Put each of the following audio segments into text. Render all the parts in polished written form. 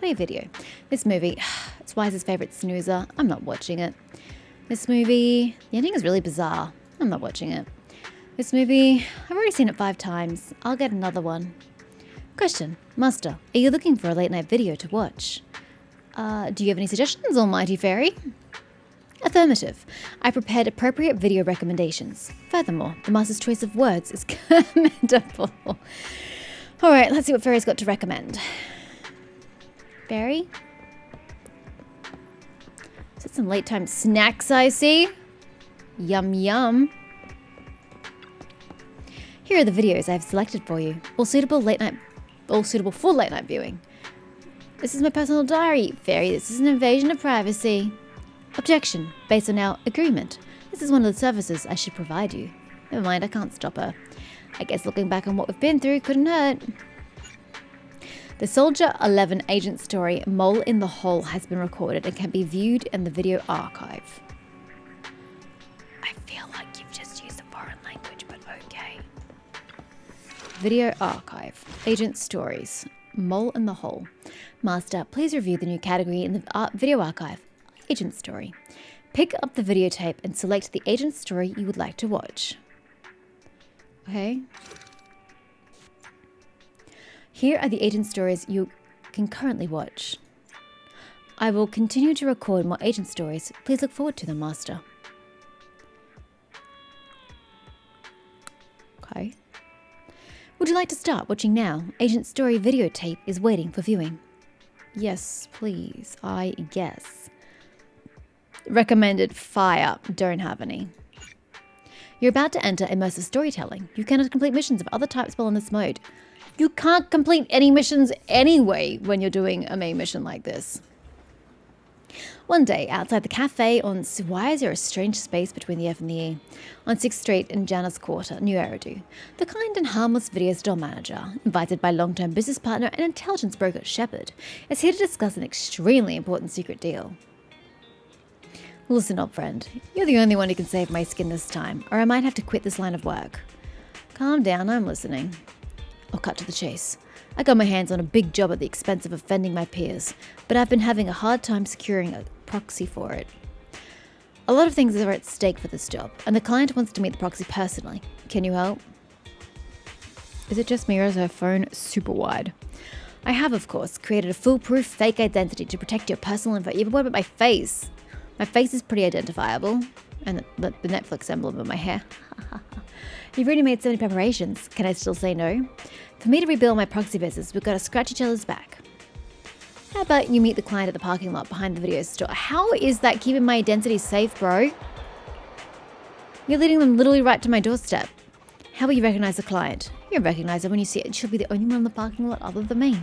Play a video. This movie, it's Wise's favourite snoozer. I'm not watching it. This movie, the ending is really bizarre. I'm not watching it. This movie, I've already seen it 5 times. I'll get another one. Question. Master, are you looking for a late night video to watch? Do you have any suggestions, Almighty Fairy? Affirmative. I prepared appropriate video recommendations. Furthermore, the Master's choice of words is commendable. Alright, let's see what Fairy's got to recommend. Fairy? Is that some late time snacks I see? Yum yum. Here are the videos I've selected for you, all suitable for late night viewing. This is my personal diary, Fairy. This is an invasion of privacy. Objection. Based on our agreement, this is one of the services I should provide you. Never mind, I can't stop her. I guess looking back on what we've been through couldn't hurt. The Soldier 11 agent story, Mole in the Hole, has been recorded and can be viewed in the video archive. I feel like you've just used a foreign language, but okay. Video archive. Agent stories. Mole in the Hole. Master, please review the new category in the video archive. Agent story. Pick up the videotape and select the agent story you would like to watch. Okay. Here are the agent stories you can currently watch. I will continue to record more agent stories. Please look forward to them, Master. Okay. Would you like to start watching now? Agent story videotape is waiting for viewing. Yes, please. I guess. Recommended fire. Don't have any. You're about to enter immersive storytelling. You cannot complete missions of other types while in this mode. You can't complete any missions anyway when you're doing a main mission like this. One day, outside the cafe on... Why is there a strange space between the F and the E? On 6th Street in Janus Quarter, New Eridu, the kind and harmless video store manager, invited by long-term business partner and intelligence broker Shepard, is here to discuss an extremely important secret deal. Listen up, friend. You're the only one who can save my skin this time, or I might have to quit this line of work. Calm down, I'm listening. I'll cut to the chase. I got my hands on a big job at the expense of offending my peers, but I've been having a hard time securing a proxy for it. A lot of things are at stake for this job, and the client wants to meet the proxy personally. Can you help? Is it just me or is her phone super wide? I have, of course, created a foolproof fake identity to protect your personal info. Even what about my face? My face is pretty identifiable, and the Netflix emblem in my hair. You've already made so many preparations. Can I still say no? For me to rebuild my proxy business, we've got to scratch each other's back. How about you meet the client at the parking lot behind the video store? How is that keeping my identity safe, bro? You're leading them literally right to my doorstep. How will you recognize the client? You'll recognize her when you see it. She'll be the only one in the parking lot other than me.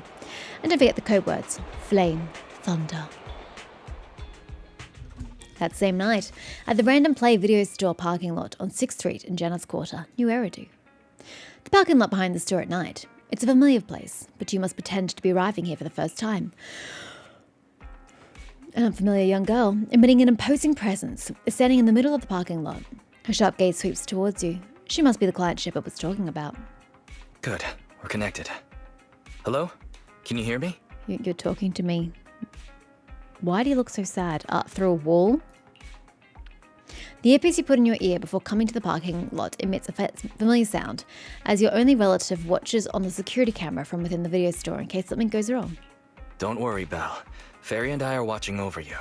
And don't forget the code words. Flame, thunder. That same night, at the Random Play video store parking lot on 6th Street in Janus Quarter, New Eridu. The parking lot behind the store at night. It's a familiar place, but you must pretend to be arriving here for the first time. An unfamiliar young girl, emitting an imposing presence, is standing in the middle of the parking lot. Her sharp gaze sweeps towards you. She must be the client Shepard was talking about. Good, we're connected. Hello? Can you hear me? You're talking to me. Why do you look so sad? Through a wall? The earpiece you put in your ear before coming to the parking lot emits a familiar sound, as your only relative watches on the security camera from within the video store in case something goes wrong. Don't worry, Belle. Fairy and I are watching over you.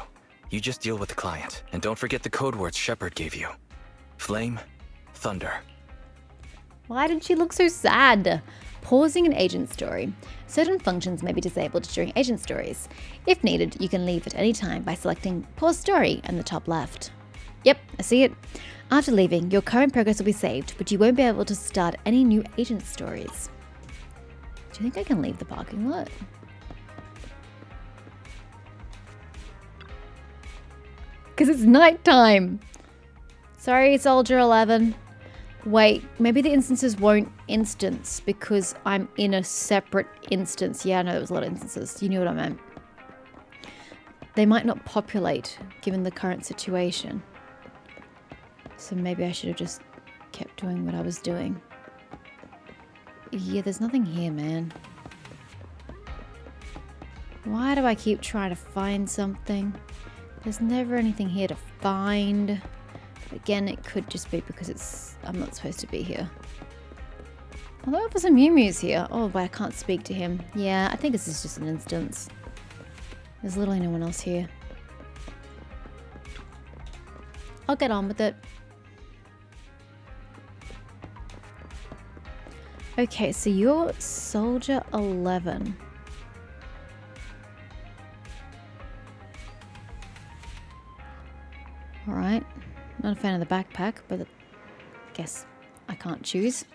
You just deal with the client, and don't forget the code words Shepard gave you. Flame, thunder. Why did she look so sad? Pausing an agent story. Certain functions may be disabled during agent stories. If needed, you can leave at any time by selecting Pause Story in the top left. Yep, I see it. After leaving, your current progress will be saved, but you won't be able to start any new agent stories. Do you think I can leave the parking lot? Because it's nighttime. Sorry, Soldier 11. Wait, maybe the instances won't instance because I'm in a separate instance. Yeah, I know there was a lot of instances. You knew what I meant. They might not populate given the current situation. So maybe I should have just kept doing what I was doing. Yeah, there's nothing here, man. Why do I keep trying to find something? There's never anything here to find. Again, it could just be because I'm not supposed to be here. Although there's some Mew here. Oh, but I can't speak to him. Yeah, I think this is just an instance. There's literally no one else here. I'll get on with it. Okay, so you're Soldier 11. Alright. Not a fan of the backpack, but I guess I can't choose.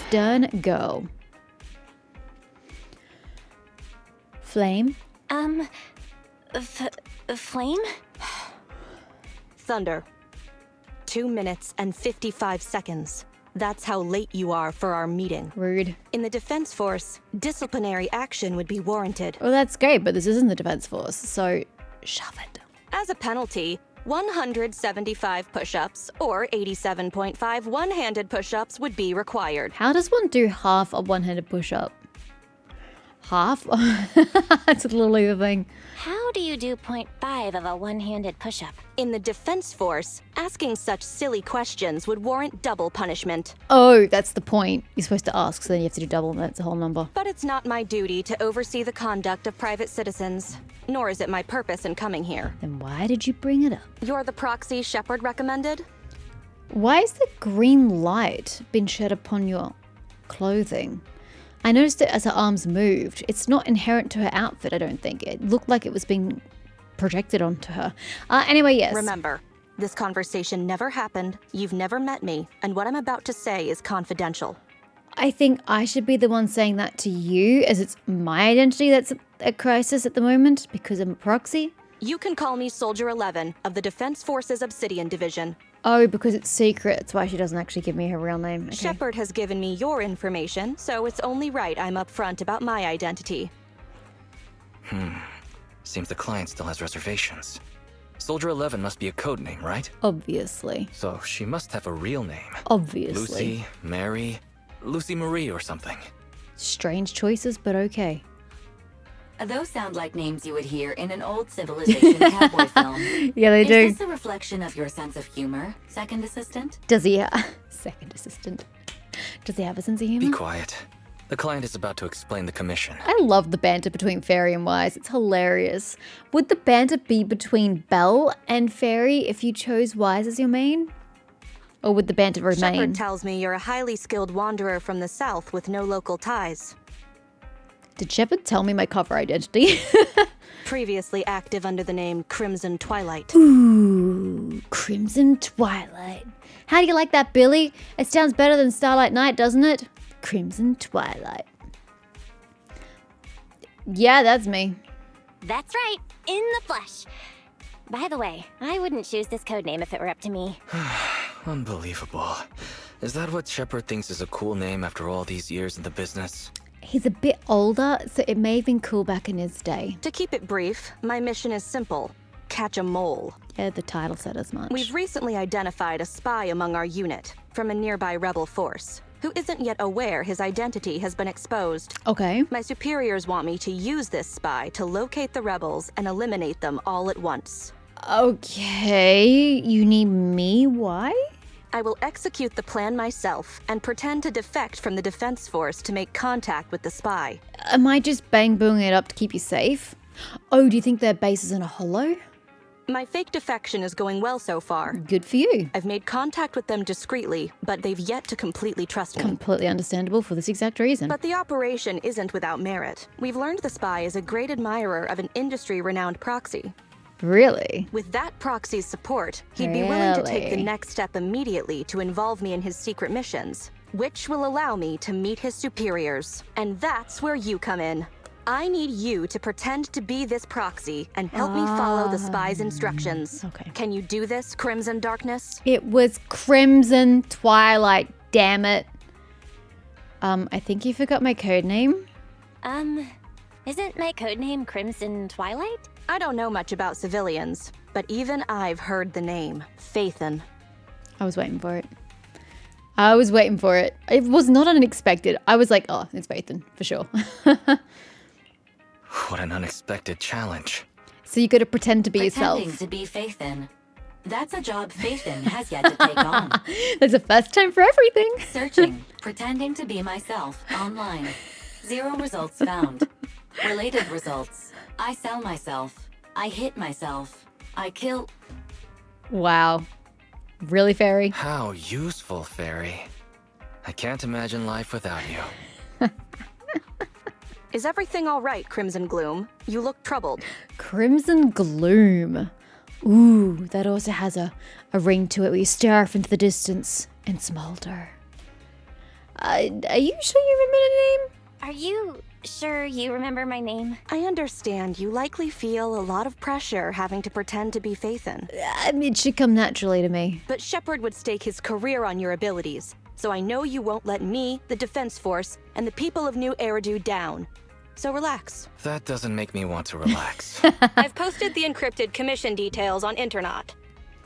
Stern, go. Flame? Flame? Thunder. 2 minutes and 55 seconds. That's how late you are for our meeting. Rude. In the Defense Force, disciplinary action would be warranted. Well, that's great, but this isn't the Defense Force, so shove it. As a penalty, 175 push-ups or 87.5 one-handed push-ups would be required. How does one do half a one-handed push-up? Half? That's literally the thing. How do you do 0.5 of a one-handed push-up? In the Defense Force, asking such silly questions would warrant double punishment. Oh, that's the point. You're supposed to ask, so then you have to do double, and that's a whole number. But it's not my duty to oversee the conduct of private citizens, nor is it my purpose in coming here. Then why did you bring it up? You're the proxy Shepard recommended? Why has the green light been shed upon your clothing? I noticed it as her arms moved. It's not inherent to her outfit, I don't think. It looked like it was being projected onto her. Anyway, yes. Remember, this conversation never happened, you've never met me, and what I'm about to say is confidential. I think I should be the one saying that to you, as it's my identity that's at crisis at the moment, because I'm a proxy. You can call me Soldier 11 of the Defense Forces Obsidian Division. Oh, because it's secret. That's why she doesn't actually give me her real name. Okay. Shepard has given me your information, so it's only right I'm upfront about my identity. Seems the client still has reservations. Soldier 11 must be a code name, right? Obviously. So she must have a real name. Obviously. Lucy, Mary, Lucy Marie or something. Strange choices, but okay. Those sound like names you would hear in an old civilization cowboy film. Yeah, they do. Is this a reflection of your sense of humor, second assistant? Does he second assistant. Does he have a sense of humor? Be quiet. The client is about to explain the commission. I love the banter between Fairy and Wise. It's hilarious. Would the banter be between Belle and Fairy if you chose Wise as your main? Or would the banter remain? Shepard tells me you're a highly skilled wanderer from the south with no local ties. Did Shepard tell me my cover identity? Previously active under the name Crimson Twilight. Ooh, Crimson Twilight. How do you like that, Billy? It sounds better than Starlight Night, doesn't it? Crimson Twilight. Yeah, that's me. That's right, in the flesh. By the way, I wouldn't choose this codename if it were up to me. Unbelievable. Is that what Shepard thinks is a cool name after all these years in the business? He's a bit older, so it may have been cool back in his day. To keep it brief, my mission is simple. Catch a mole. Yeah, the title said as much. We've recently identified a spy among our unit from a nearby rebel force who isn't yet aware his identity has been exposed. Okay. My superiors want me to use this spy to locate the rebels and eliminate them all at once. Okay, you need me? Why? I will execute the plan myself and pretend to defect from the Defense Force to make contact with the spy. Am I just bang-booing it up to keep you safe? Oh, do you think their base is in a hollow? My fake defection is going well so far. Good for you. I've made contact with them discreetly, but they've yet to completely trust me. Completely understandable for this exact reason. But the operation isn't without merit. We've learned the spy is a great admirer of an industry-renowned proxy. Really? With that proxy's support, he'd be willing to take the Really? next step immediately to involve me in his secret missions, which will allow me to meet his superiors. And that's where you come in. I need you to pretend to be this proxy and help me follow the spy's instructions. Okay. Can you do this, Crimson Darkness? It was Crimson Twilight, damn it. I think you forgot my code name. Isn't my codename Crimson Twilight? I don't know much about civilians, but even I've heard the name, Phaethon. I was waiting for it. I was waiting for it. It was not unexpected. I was like, oh, it's Phaethon, for sure. What an unexpected challenge. So you got to pretend to be Pretending yourself. to be Phaethon. That's a job Phaethon has yet to take on. There's a first time for everything. Searching, pretending to be myself online. 0 results found. Related results. I sell myself. I hit myself. I kill. Wow. Really, Fairy? How useful, Fairy. I can't imagine life without you. Is everything all right, Crimson Gloom? You look troubled. Crimson Gloom. Ooh, that also has a ring to it where you stare off into the distance and smolder. Are you sure you remember the name? Are you sure you remember my name? I understand you likely feel a lot of pressure having to pretend to be Phaethon. It should come naturally to me. But Shepard would stake his career on your abilities, so I know you won't let me, the Defense Force, and the people of New Eridu down. So relax. That doesn't make me want to relax. I've posted the encrypted commission details on Internet.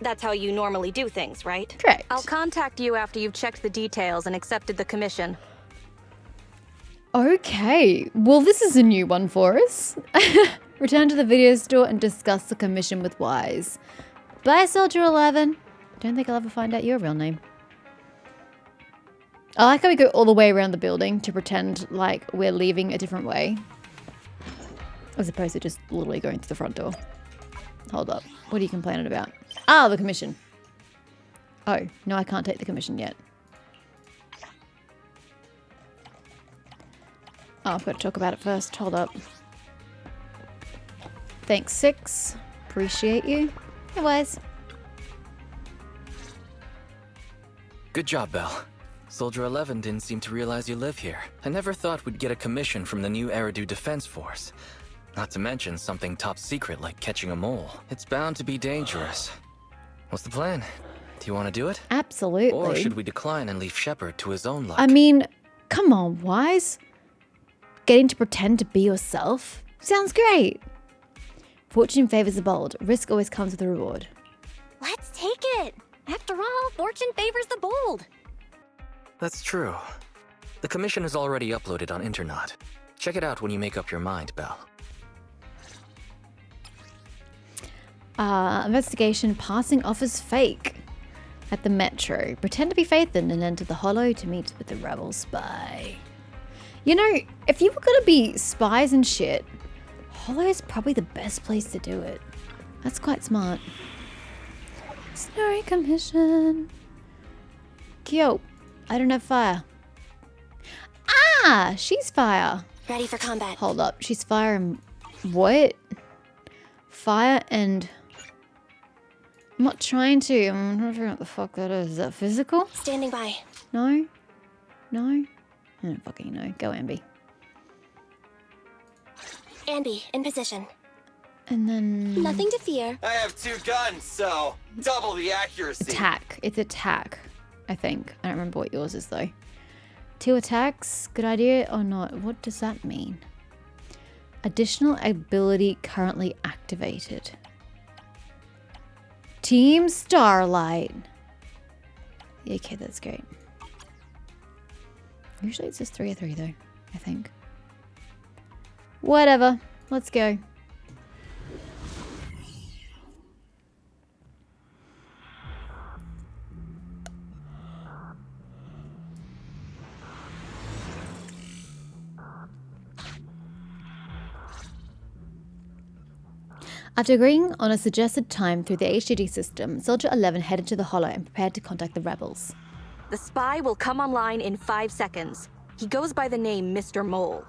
That's how you normally do things, right? Correct. I'll contact you after you've checked the details and accepted the commission. Okay, well this is a new one for us. Return to the video store and discuss the commission with Wise. Bye, Soldier 11. Don't think I'll ever find out your real name. I like how we go all the way around the building to pretend like we're leaving a different way. As opposed to just literally going through the front door. Hold up, what are you complaining about? Ah, the commission. Oh, no, I can't take the commission yet. Oh, I've got to talk about it first. Hold up. Thanks, 6. Appreciate you. Hey, Wise. Good job, Belle. Soldier 11 didn't seem to realize you live here. I never thought we'd get a commission from the new Eridu Defense Force. Not to mention something top secret like catching a mole. It's bound to be dangerous. What's the plan? Do you want to do it? Absolutely. Or should we decline and leave Shepard to his own luck? I mean, come on, Wise. Getting to pretend to be yourself sounds great. Fortune favors the bold. Risk always comes with a reward. Let's take it. After all, fortune favors the bold. That's true. The commission is already uploaded on Internet. Check it out when you make up your mind, Belle. Investigation passing off as fake at the metro. Pretend to be Phaethon and enter the hollow to meet with the rebel spy. You know, if you were gonna be spies and shit, hollow is probably the best place to do it. That's quite smart. Snowy commission. Cute. I don't have fire. Ah, she's fire. Ready for combat. Hold up, she's fire and what? Fire and... I'm not trying to. I'm not sure what the fuck that is. Is that physical? Standing by. No? No? I don't fucking know. Go, Ambi. Ambi, in position. And then... Nothing to fear. I have 2 guns, so double the accuracy. Attack. It's attack, I think. I don't remember what yours is, though. 2 attacks. Good idea or not? What does that mean? Additional ability currently activated. Team Starlight. Yeah, okay, that's great. Usually it's just 3 or 3 though, I think. Whatever. Let's go. After agreeing on a suggested time through the HDD system, Soldier 11 headed to the Hollow and prepared to contact the rebels. The spy will come online in 5 seconds. He goes by the name Mr. Mole.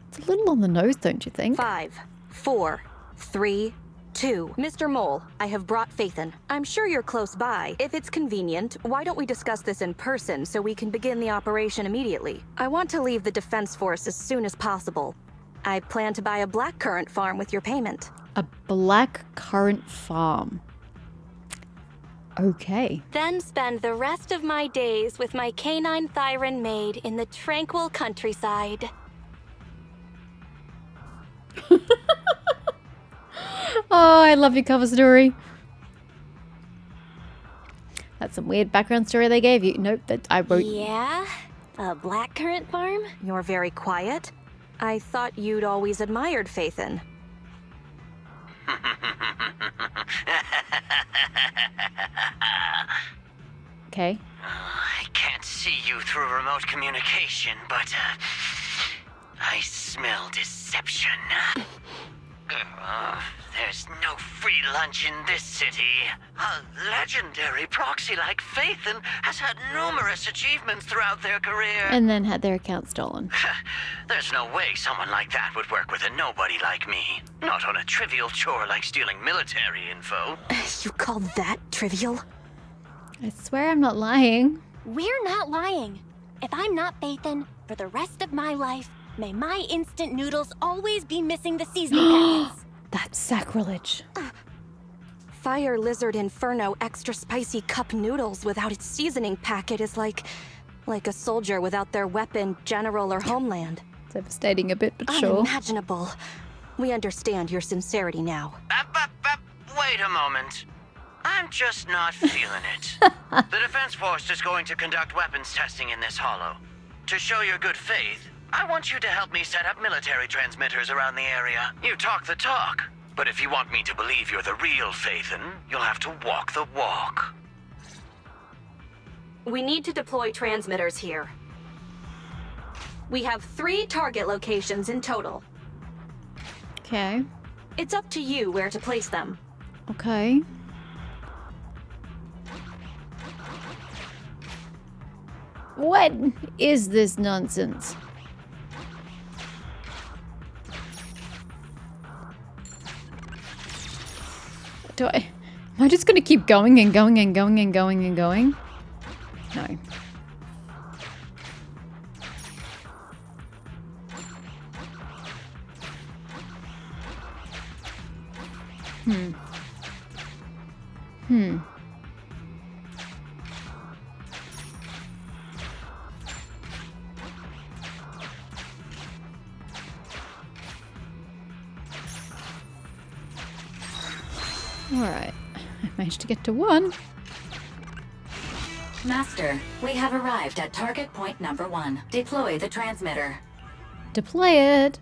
It's a little on the nose, don't you think? 5, 4, 3, 2. Mr. Mole, I have brought Phaethon. I'm sure you're close by. If it's convenient, why don't we discuss this in person so we can begin the operation immediately? I want to leave the Defense Force as soon as possible. I plan to buy a blackcurrant farm with your payment. A blackcurrant farm. Okay. Then spend the rest of my days with my canine Thyran maid in the tranquil countryside. Oh, I love your cover story. That's some weird background story they gave you. Nope, that I wrote. Yeah? A blackcurrant farm? You're very quiet. I thought you'd always admired Phaethon. Okay. I can't see you through remote communication, but I smell deception. There's no free lunch in this city. A legendary proxy like Phaethon has had numerous achievements throughout their career. And then had their account stolen. There's no way someone like that would work with a nobody like me. Not on a trivial chore like stealing military info. You call that trivial? I swear I'm not lying. We're not lying. If I'm not Phaethon, for the rest of my life, may my instant noodles always be missing the seasoning packets. That's sacrilege. Fire Lizard Inferno extra spicy cup noodles without its seasoning packet is like a soldier without their weapon, general, or homeland. Devastating a bit, but sure. Unimaginable. We understand your sincerity now. Wait a moment. I'm just not feeling it. The Defense Force is going to conduct weapons testing in this hollow. To show your good faith, I want you to help me set up military transmitters around the area. You talk the talk, but if you want me to believe you're the real Phaethon, you'll have to walk the walk. We need to deploy transmitters here. We have 3 target locations in total. Okay. It's up to you where to place them. Okay. What is this nonsense? Am I just gonna keep going and going and going and going and going? No. Alright. I managed to get to 1. Master, we have arrived at target point number 1. Deploy the transmitter. Deploy it!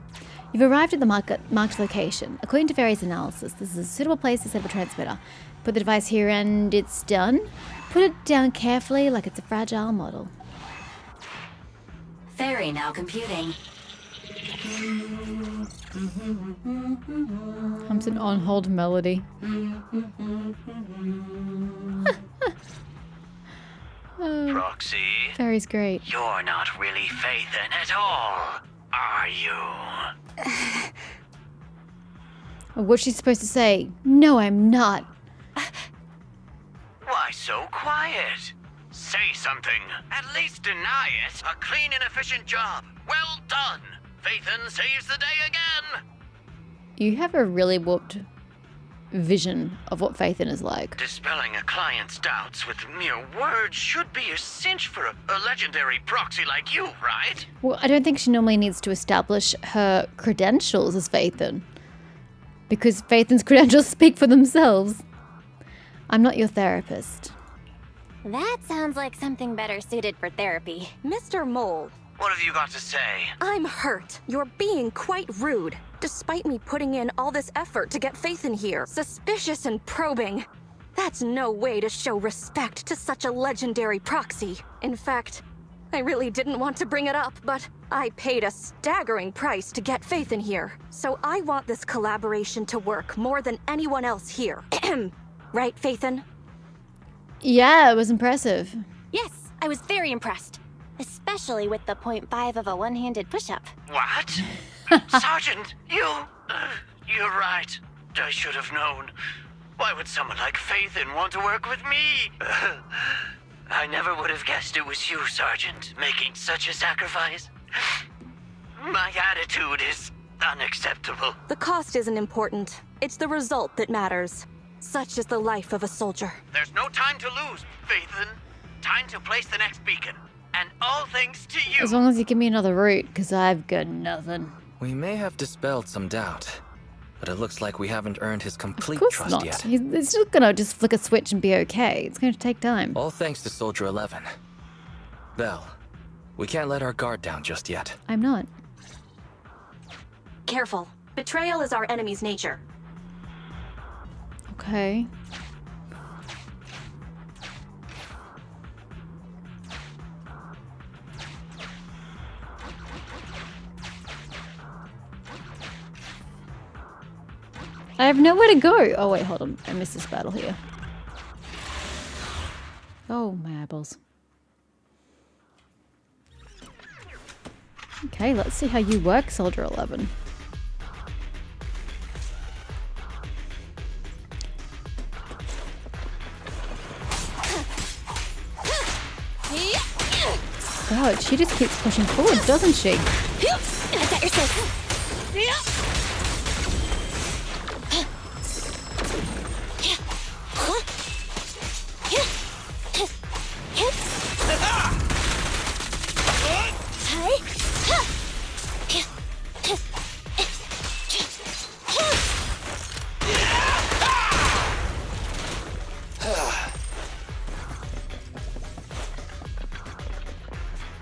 You've arrived at the marked location. According to various analysis, this is a suitable place to set up a transmitter. Put the device here and it's done. Put it down carefully like it's a fragile model. Ferry now computing. Comes an on-hold melody. Proxy, Fairy's great. you're not really Phaethon at all, are you? What's she supposed to say? No, I'm not. Why so quiet? Say something. At least deny it. A clean and efficient job. Well done. Phaethon saves the day again. You have a really warped vision of what Phaethon is like. Dispelling a client's doubts with mere words should be a cinch for a legendary proxy like you, right? Well, I don't think she normally needs to establish her credentials as Phaethon. Because Phaethon's credentials speak for themselves. I'm not your therapist. That sounds like something better suited for therapy. Mr. Mole, What have you got to say? I'm hurt. You're being quite rude. Despite me putting in all this effort to get Phaethon here. Suspicious and probing. That's no way to show respect to such a legendary proxy. In fact, I really didn't want to bring it up, but I paid a staggering price to get Phaethon here. So I want this collaboration to work more than anyone else here. Right, Phaethon? Yeah, it was impressive. Yes, I was very impressed. Especially with the 0.5 of a one-handed push-up. What? Sergeant, you're right. I should have known. Why would someone like Phaethon want to work with me? I never would have guessed it was you, Sergeant, making such a sacrifice. My attitude is unacceptable. The cost isn't important. It's the result that matters. Such is the life of a soldier. There's no time to lose, Phaethon. Time to place the next beacon. And all thanks to you. As long as you give me another route, because I've got nothing. We may have dispelled some doubt. but it looks like we haven't earned his Of complete course trust not. yet. He's still gonna just flick a switch and be okay. It's going to take time. All thanks to Soldier 11. Belle, we can't let our guard down just yet. I'm not. Careful. Betrayal is our enemy's nature. Okay. I have nowhere to go. Oh wait, hold on. I missed this battle here. Oh, my eyeballs. Okay, let's see how you work, Soldier 11. God, she just keeps pushing forward, doesn't she? I got your six.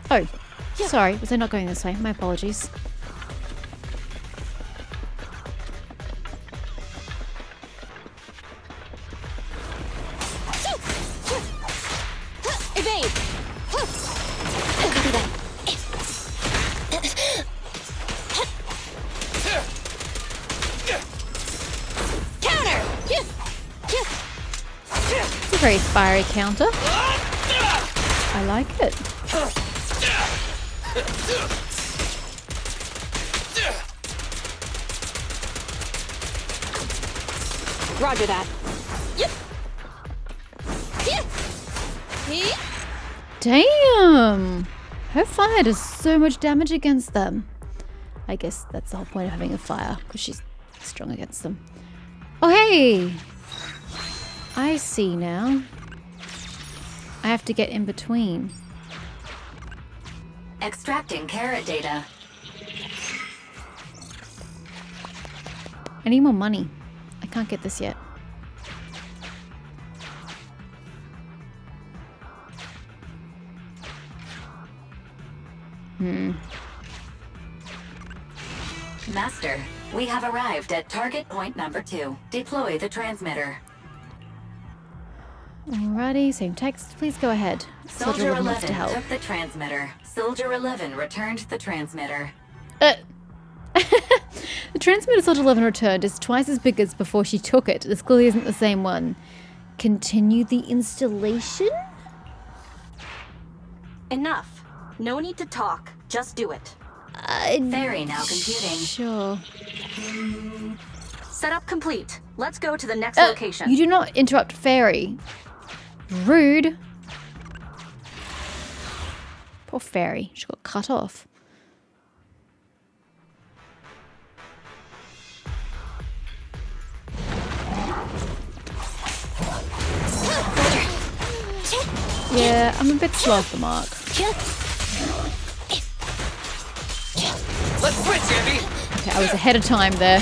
Oh, sorry. Was I not going this way? My apologies. Evade! Copy that. Counter! It's a very fiery counter. I like it. Roger that. Damn! Her fire does so much damage against them. I guess that's the whole point of having a fire, because she's strong against them. Oh, hey! I see now. I have to get in between. Extracting carrot data. I need more money. I can't get this yet. Master, we have arrived at target point number 2. Deploy the transmitter. Alrighty, same text. Please go ahead. Soldier 11 wants to 11 help. took the transmitter. Soldier 11 returned the transmitter. The transmitter Soldier 11 returned is twice as big as before she took it. This clearly isn't the same one. Continue the installation? Enough. No need to talk. Just do it. Fairy now computing. Sure. Setup complete. Let's go to the next location. You do not interrupt Fairy. Rude. Poor Fairy. She got cut off. Yeah, I'm a bit slow off the mark. Let's switch, Andy. Okay, I was ahead of time there.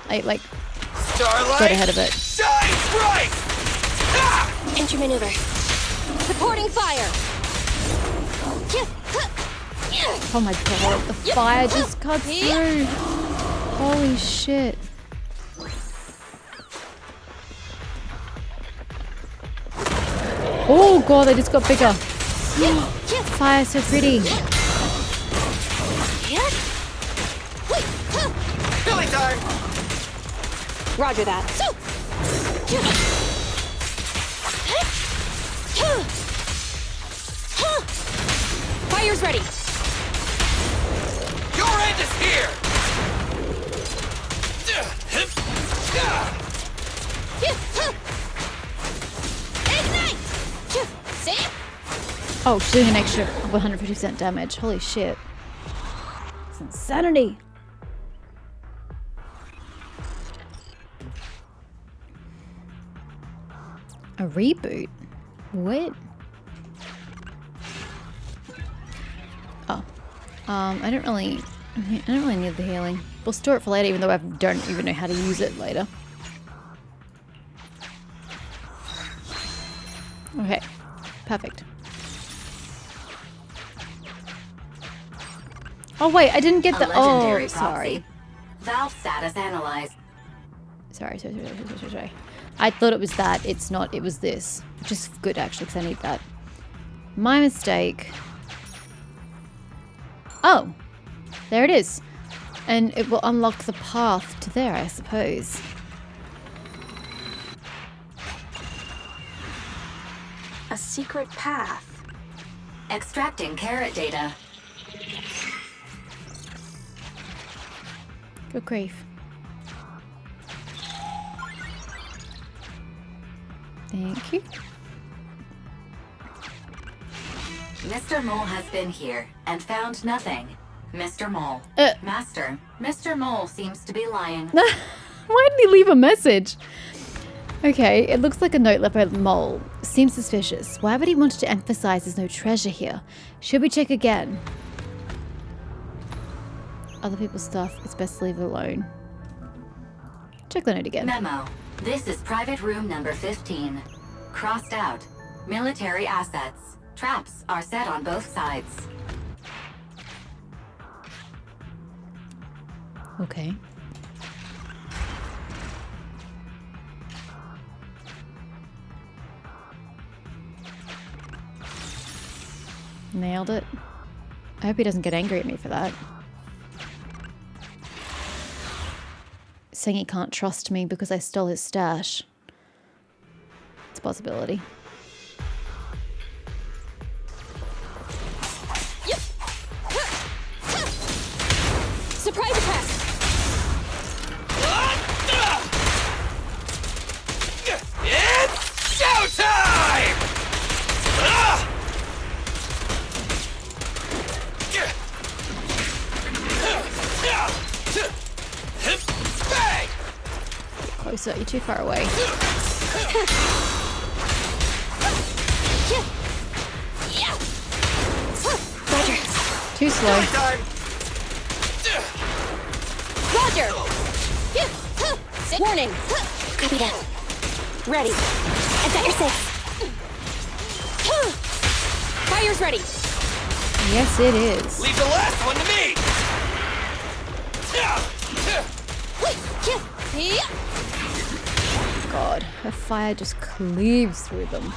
I like Starlight. got ahead of it. Shine bright. Entry maneuver. Supporting fire. Oh my god, the fire just cut through. Holy shit. Oh god, they just got bigger. Fire's so pretty. Billy time. Roger that. Fire's ready. Your end is here. Ignite. See? Oh, she's doing an extra 150% damage. Holy shit. It's insanity. A reboot? What? Oh. I don't really I don't really need the healing. We'll store it for later, even though I don't even know how to use it later. Okay, perfect. Oh wait, I didn't get the. Oh, sorry. Valve status analyzed. Sorry. I thought it was that. It's not. It was this, which is good actually, because I need that. My mistake. Oh, there it is. And it will unlock the path to there, I suppose. A secret path. Extracting carrot data. Good grief. Thank you. Mr. Mole has been here and found nothing. Mr. Mole. Master, Mr. Mole seems to be lying. Why didn't he leave a message? Okay, it looks like a note left by Mole. Seems suspicious. Why would he want to emphasize there's no treasure here? Should we check again? Other people's stuff, it's best to leave it alone. Check the note again. Memo. This is private room number 15. Crossed out. Military assets. Traps are set on both sides. Okay. Nailed it. I hope he doesn't get angry at me for that. Saying he can't trust me because I stole his stash. It's a possibility. Surprise attack! It's showtime! Bang! Closer, you're too far away. Too slow. Time! Roger! Warning! Copy that. Ready. I've got your six. Fire's ready. Yes, it is. Leave the last one to me! God, her fire just cleaves through them.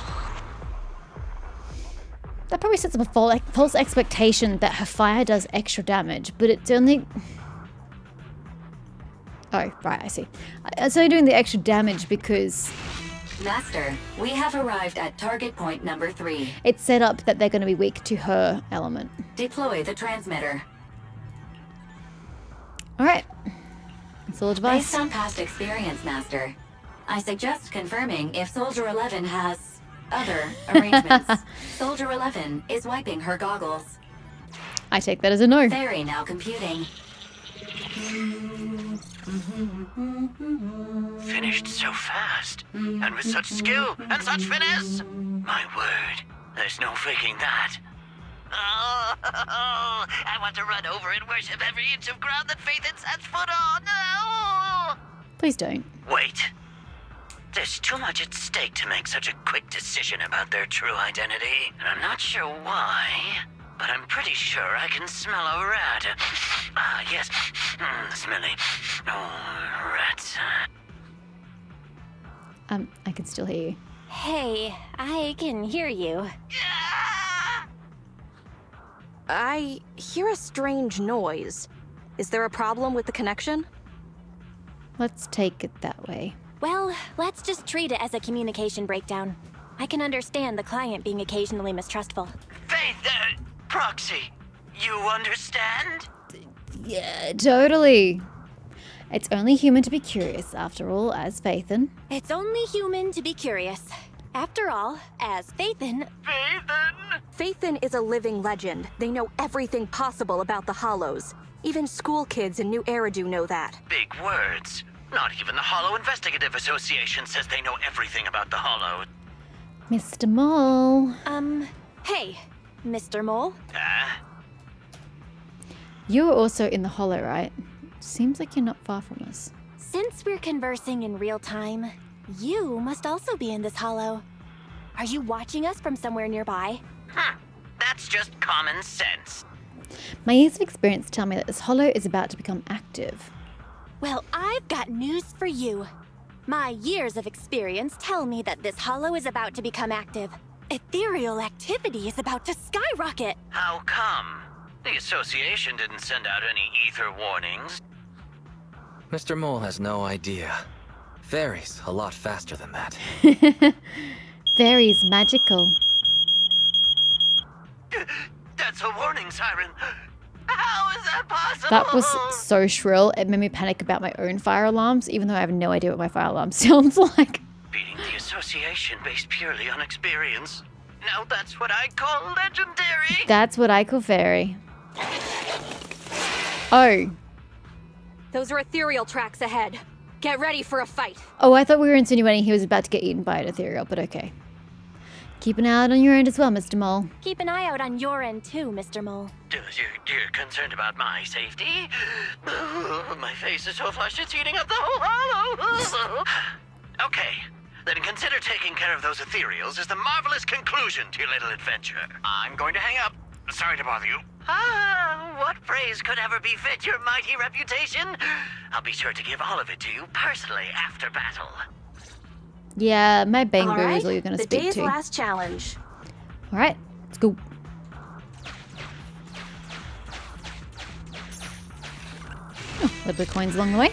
That probably sets up a false expectation that her fire does extra damage, but it's only... Oh, right, I see. It's only doing the extra damage because Master, we have arrived at target point number 3. it's set up that they're going to be weak to her element. Deploy the transmitter. Alright. It's all advice. Based on past experience, Master, I suggest confirming if Soldier 11 has other arrangements. Soldier 11 is wiping her goggles. I take that as a no. Fairy now computing. Finished so fast, and with such skill and such finesse. My word, there's no faking that. Oh, I want to run over and worship every inch of ground that Faith had sets foot on. Oh. Please don't. Wait. There's too much at stake to make such a quick decision about their true identity. And I'm not sure why, but I'm pretty sure I can smell a rat. Ah, yes. Smelly. Oh, rats. I can still hear you. Hey, I can hear you. I hear a strange noise. Is there a problem with the connection? Let's take it that way. Well, let's just treat it as a communication breakdown. I can understand the client being occasionally mistrustful. Faith, Proxy, you understand? Yeah, totally. It's only human to be curious, after all, as Faithin. It's only human to be curious. After all, as Faithin, Faithin is a living legend. They know everything possible about the Hollows. Even school kids in New Eridu know that. Big words. Not even the Hollow Investigative Association says they know everything about the Hollow. Mr. Mole. hey, Mr. Mole? You're also in the hollow, right? Seems like you're not far from us. Since we're conversing in real time, you must also be in this hollow. Are you watching us from somewhere nearby? That's just common sense. My years of experience tell me that this hollow is about to become active. Well, I've got news for you. My years of experience tell me that this hollow is about to become active. Ethereal activity is about to skyrocket. How come? The association didn't send out any ether warnings. Mr. Mole has no idea. Fairies a lot faster than that. Fairies magical. That's a warning siren. How is that possible? That was so shrill, it made me panic about my own fire alarms, even though I have no idea what my fire alarm sounds like. Beating the association based purely on experience. Now that's what I call legendary. That's what I call fairy. Oh. Those are ethereal tracks ahead. Get ready for a fight. Oh, I thought we were insinuating he was about to get eaten by an ethereal, but okay. Keep an eye out on your end as well, Mr. Mole. Keep an eye out on your end too, Mr. Mole. You're concerned about my safety? My face is so flushed it's eating up the whole hollow. Okay, then consider taking care of those ethereals as the marvelous conclusion to your little adventure. I'm going to hang up. Sorry to bother you. What praise could ever befit your mighty reputation? I'll be sure to give all of it to you personally after battle. Yeah, my bang All boo right, is all you're going to the speak day's to. last challenge. All right, let's go. Oh, a little bit of coins along the way.